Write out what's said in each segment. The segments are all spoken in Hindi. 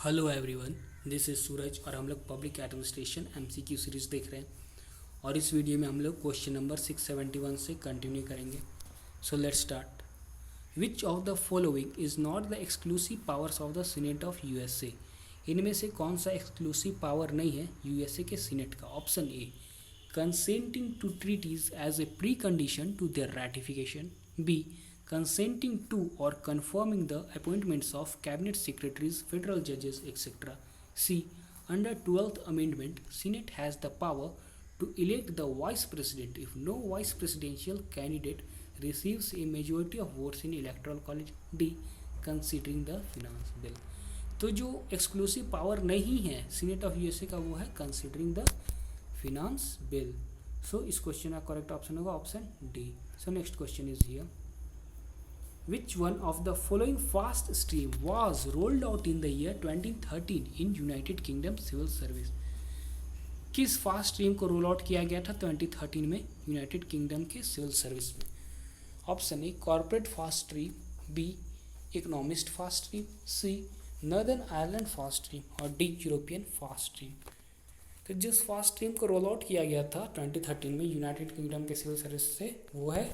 हेलो एवरीवन, दिस इज सूरज और हम लोग पब्लिक एडमिनिस्ट्रेशन एमसीक्यू सीरीज देख रहे हैं। और इस वीडियो में हम लोग क्वेश्चन नंबर 671 से कंटिन्यू करेंगे। So let's start. Which of the following is not the exclusive powers of the senate of USA? इनमें से कौन सा एक्सक्लूसिव पावर नहीं है यूएसए के सीनेट का? Option A, consenting to treaties as a precondition to their ratification. B, consenting to or confirming the appointments of cabinet secretaries, federal judges, etc. C. Under 12th Amendment, Senate has the power to elect the vice president if no vice presidential candidate receives a majority of votes in electoral college. D. Considering the finance bill. तो जो एक्सक्लूसिव पावर नहीं है सीनेट ऑफ यूएसए का वो है कंसिडरिंग द फिनांस बिल। सो इस क्वेश्चन का करेक्ट ऑप्शन होगा option D. So next question is here, which one of the following fast stream was rolled out in the year 2013 in United Kingdom Civil Service? किस फास्ट स्ट्रीम को रोल आउट किया गया था 2013 में यूनाइटेड किंगडम के सिविल सर्विस में? Option A, corporate fast stream. B, economist fast stream. C, Northern Ireland fast stream. और डी, यूरोपियन फास्ट स्ट्रीम। तो जिस फास्ट स्ट्रीम को रोल आउट किया गया था 2013 में यूनाइटेड किंगडम के सिविल सर्विस से वो है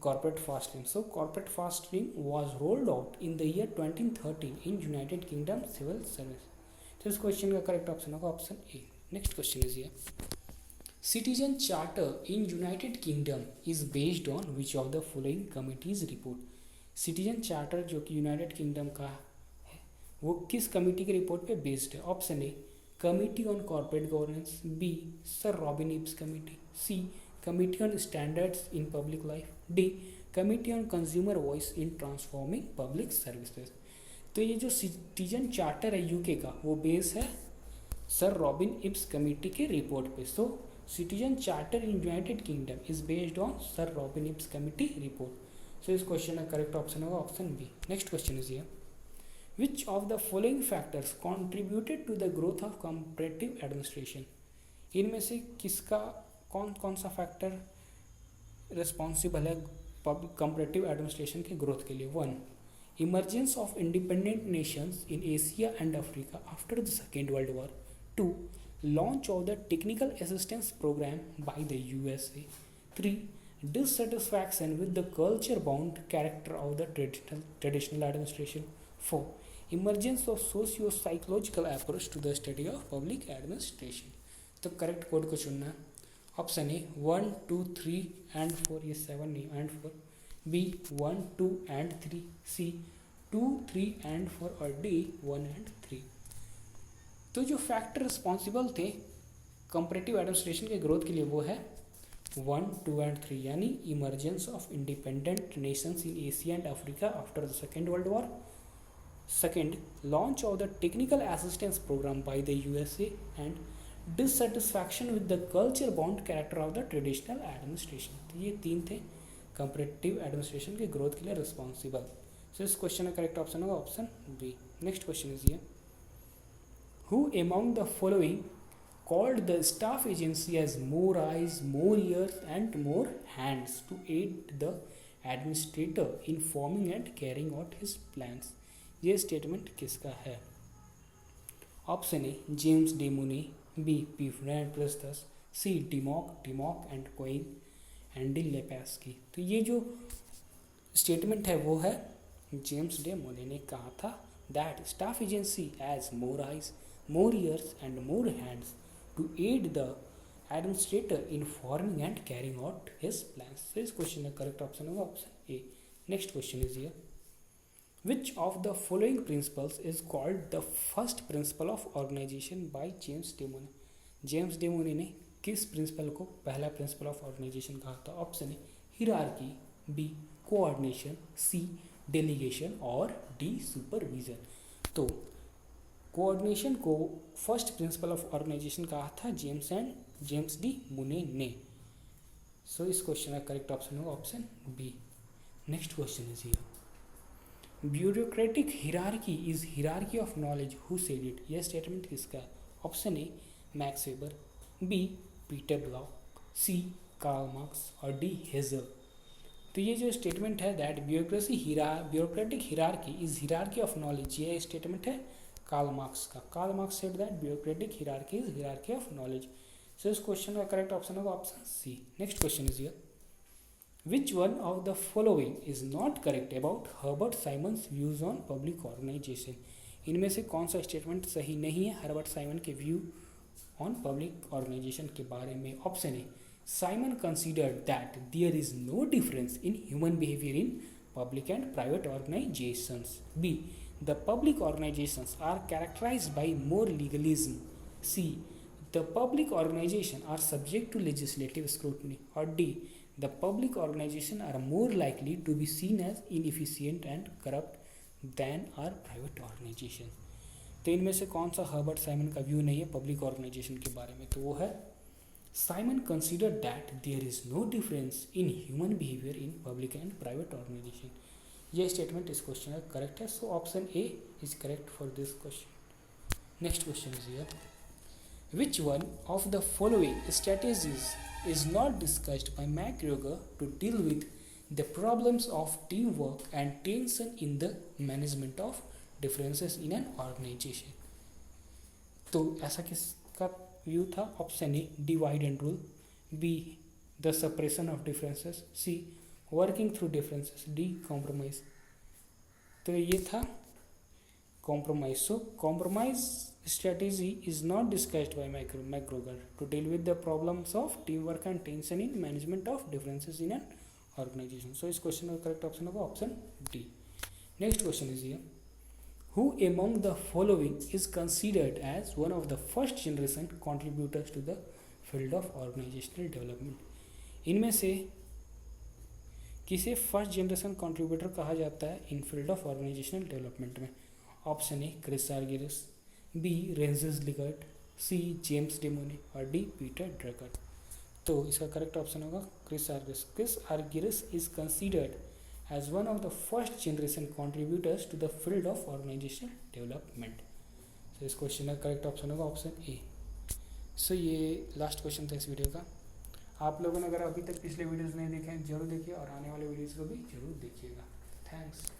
corporate fast stream. So corporate fast stream was rolled out in the year 2013 in United Kingdom Civil Service. So इस क्वेश्चन का करेक्ट ऑप्शन होगा option A. Next question is ये, citizen charter in United Kingdom is based on which of the following committees report? Citizen charter जो कि यूनाइटेड किंगडम का है वो किस कमिटी के रिपोर्ट पे बेस्ड है? Option A, committee on corporate governance. B, sir Robin Ibbs committee. C, committee on standards in public life. D, committee on consumer voice in transforming public services. तो ये जो सिटीजन चार्टर है यूके का वो बेस है सर रॉबिन इब्स कमिटी के रिपोर्ट पे। So citizen charter in United Kingdom is based on sir Robin Ibbs committee report. So इस क्वेश्चन का करेक्ट ऑप्शन होगा option B. Next question is ये, which of the following factors contributed to the growth of comparative administration? इनमें से किसका कौन कौन सा फैक्टर रिस्पॉन्सिबल है कंपैरेटिव एडमिनिस्ट्रेशन के ग्रोथ के लिए? 1, emergence of independent nations in Asia and Africa after the second world war. 2, launch of the technical assistance programme by the USA. 3, dissatisfaction with the culture bound character of the traditional administration. 4, emergence of socio-psychological approach to the study of public administration. तो करेक्ट कोड को चुनना है। ऑप्शन ए 1, 2, 3 एंड 4, ये 7 नहीं and 4। B 1, 2 and 3। C 2, 3 and 4 और डी 1 एंड 3। तो जो फैक्टर रिस्पॉन्सिबल थे कंपैरेटिव एडमिनिस्ट्रेशन के ग्रोथ के लिए वो है 1, 2 एंड 3, यानी emergence of independent nations in Asia and Africa after the second world war. Second, launch of the technical assistance programme by the USA and dissatisfaction with the culture bound character of the traditional administration. तो ये 3 थे कंपैरेटिव एडमिनिस्ट्रेशन के ग्रोथ के लिए रिस्पॉन्सिबल। सो इस क्वेश्चन का करेक्ट ऑप्शन होगा option B. Next question is ये, who among the following called the staff agency as more eyes, more ears and more hands to aid the administrator in forming and carrying out his plans? ये स्टेटमेंट किसका है? Option A, James D Mooney. B, P Frank Presthus. C, Timock and Coin and D Lepawsky. तो ये जो स्टेटमेंट है वो है जेम्स डे मुनी ने कहा था that staff agency as more eyes, more ears and more hands to aid the administrator in forming and carrying out his plans. So इस क्वेश्चन का करेक्ट ऑप्शन होगा option A. Next question is here, which of the following principles is called the first principle of organization by James De Mooney? James De Mooney ने किस प्रिंसिपल को पहला प्रिंसिपल ऑफ ऑर्गेनाइजेशन कहा था? Option A, hierarchy. B, coordination. C, delegation और डी, सुपरविजन। तो कोऑर्डिनेशन को फर्स्ट प्रिंसिपल ऑफ ऑर्गेनाइजेशन कहा था जेम्स डी मुने ने। सो इस क्वेश्चन का करेक्ट ऑप्शन होगा option B. Next question is here, bureaucratic hierarchy is hierarchy of knowledge, who said it? यह स्टेटमेंट किसका? Option A, Max Weber. B, Peter Block. C, Karl Marx और डी, हेजल। तो ये जो स्टेटमेंट है that bureaucratic hierarchy is hierarchy of knowledge, ये स्टेटमेंट है कार्ल मार्क्स का। Karl Marx said that bureaucratic hierarchy is hierarchy of knowledge. So इस क्वेश्चन का करेक्ट ऑप्शन होगा option C. Next question is here, which one of the following is not correct about Herbert Simon's views on public organisation. इनमें से कौन सा स्टेटमेंट सही नहीं है हर्बर्ट साइमन के व्यू ऑन पब्लिक ऑर्गेनाइजेशन के बारे में। Option A, Simon considered that there is no difference in human behaviour in public and private organizations. B, the public organizations are characterized by more legalism. C, the public organizations are subject to legislative scrutiny. Or D, the public organizations are more likely to be seen as inefficient and corrupt than are private organizations. तो इनमें से कौन सा हर्बर्ट साइमन का व्यू नहीं है पब्लिक ऑर्गेनाइजेशन के बारे में, तो वो है Simon considered that there is no difference in human behavior in public and private organization. ये स्टेटमेंट इस क्वेश्चन का करेक्ट है, so option A is correct for this question. Next question is here, which one of the following strategies is not discussed by McGregor to deal with the problems of team work and tension in the management of differences in an organisation. तो ऐसा किसका व्यू था? Option A, divide and rule. B, the suppression of differences. C, working through differences. D, compromise. तो ये था compromise. So compromise strategy is not discussed by McGregor to deal with the problems of team work and tension in management of differences in an organisation. So इस क्वेश्चन का करेक्ट ऑप्शन होगा option D. Next question is here, who among the following is considered as one of the first generation contributors to the field of organizational development? इनमें से किसे फर्स्ट जनरेशन कंट्रीब्यूटर कहा जाता है in field of organisational development में? Option A, Chris Argyris. B, Rensis Likert. C, James Demone. और डी, पीटर ड्रकर। तो इसका करेक्ट ऑप्शन होगा Chris Argyris. Chris Argyris is considered as one of the first generation contributors to the field of organizational development. So इस क्वेश्चन का करेक्ट ऑप्शन होगा ऑप्शन ए। सो ये लास्ट क्वेश्चन था इस वीडियो का। आप लोगों ने अगर अभी तक पिछले वीडियोस नहीं देखे हैं जरूर देखिए और आने वाले वीडियोस को भी जरूर देखिएगा। थैंक्स।